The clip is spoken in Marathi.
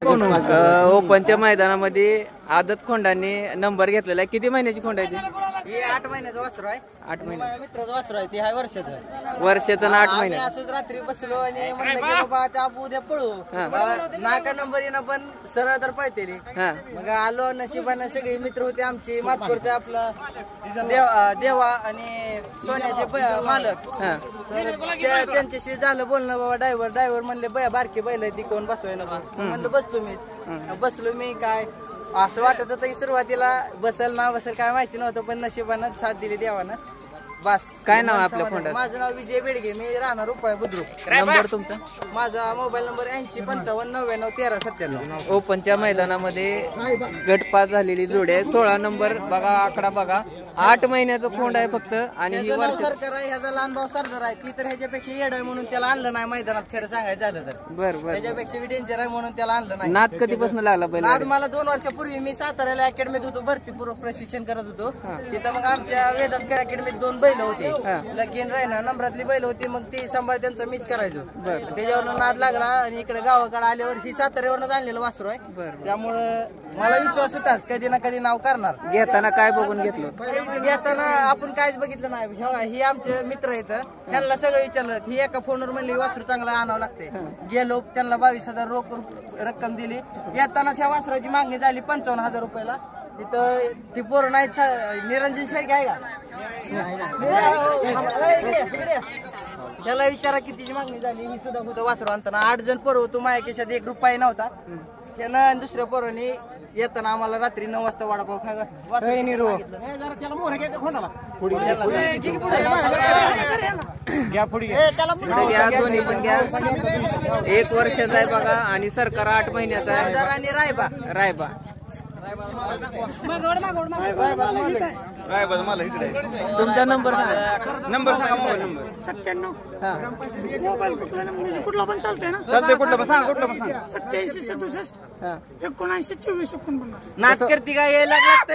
ओपनच्या मैदानामध्ये आदत खोंडाने नंबर घेतलेला आहे. किती महिन्याची खोंड आहे ती? ही 8 महिन्याचं वासरू आहे. 8 महिने. मित्राचं वासरू आहे. ती आहे वर्षाचं. वर्षाचं 8 महिने. असंच रात्री बसलो आणि म्हणलं की बाबा आता आपण उद्या पळू. नाका नंबर येणं पण सरळ तर पळतेली. मग आलो, नशिबानं सगळे मित्र होते आमचे. मातपूरचं आपलं देवा आणि सोन्याचे मालक. त्यांच्याशी झालं बोलणं. बाबा ड्रायव्हर म्हणले बारकी बैल ती कोण बसवाय नको. म्हणलं बसलो मी. बसलो मी. काय असं वाटत होतं की सुरुवातीला बसल ना बसल काय माहिती नव्हतं, पण नशिबानं साथ दिली देवानं. बस. काय नाव आपल्या खोंडाचं? माझं नाव विजय बेडगे. मी राहणार रुपया बुद्रुक. नंबर तुमचा? माझा मोबाईल नंबर 8055991397. ओपनच्या मैदानामध्ये गटपास झालेली जोडी आहे. 16 नंबर बघा, आकडा बघा. 8 महिन्याचं खोंड आहे फक्त. आणि ही वर्ष सरकार आहे. ह्याचा लहान भाऊ सरदार आहे. ती तर ह्याच्यापेक्षा येड आहे म्हणून त्याला आणलं नाही मैदानात. खरं सांगायचं झालं तर बरं त्याच्यापेक्षा डेंजर आहे म्हणून त्याला आणलं नाही. नाद कधीपासून लागला बैल? आज मला 2 वर्षापूर्वी मी साताऱ्याला अकॅडमीत होतो, भरतीपूर्वक प्रशिक्षण करत होतो. तिथं मग आमच्या वेदांत अकॅडमीत 2 बैल होते. लगीन राहिना नंबरातली बैल होती. मग ती सांभाळ त्यांचं मीच करायचो. त्याच्यावर नाद लागला आणि इकडे गावाकडे आल्यावर ही साताऱ्यावरच आणलेलं वासरू आहे. त्यामुळं मला विश्वास होताच कधी ना कधी नाव करणार. घेताना काय बघून घेतलं? घेताना आपण काहीच बघितलं नाही. ही आमचे मित्र आहेत. त्यांना सगळं विचारलं. ही एका फोनवर म्हणली वासरू चांगला आणावं लागते. गेलो, त्यांना 22,000 रोख रक्कम दिली. येताना ह्या वासराची मागणी झाली 55,000 रुपयाला. तिथं ती पोरं नाहीत. निरंजन शेळके आहे का? त्याला विचारा कितीची मागणी झाली. ही सुद्धा होतं वासरू आणताना. 8 जण पोरं होतो. माझ्या खिशात 1 रुपया नव्हता. त्यानं दुसऱ्या पोरांनी येताना आम्हाला रात्री 9 वाजता वडापाव खायला दोन्ही पण घ्या. 1 वर्षाचा आहे बघा आणि सरकार 8 महिन्याचा आहे. सरदार आणि रायबा. तुमचा नंबर सांगा. नंबर सांगा. Mobile number 97. मोबाईल कुठला पण चालतंय ना? चालतंय. कुठलं पण सांगा. 87 67 79 24 49. नाच करती का? यायला लागतं.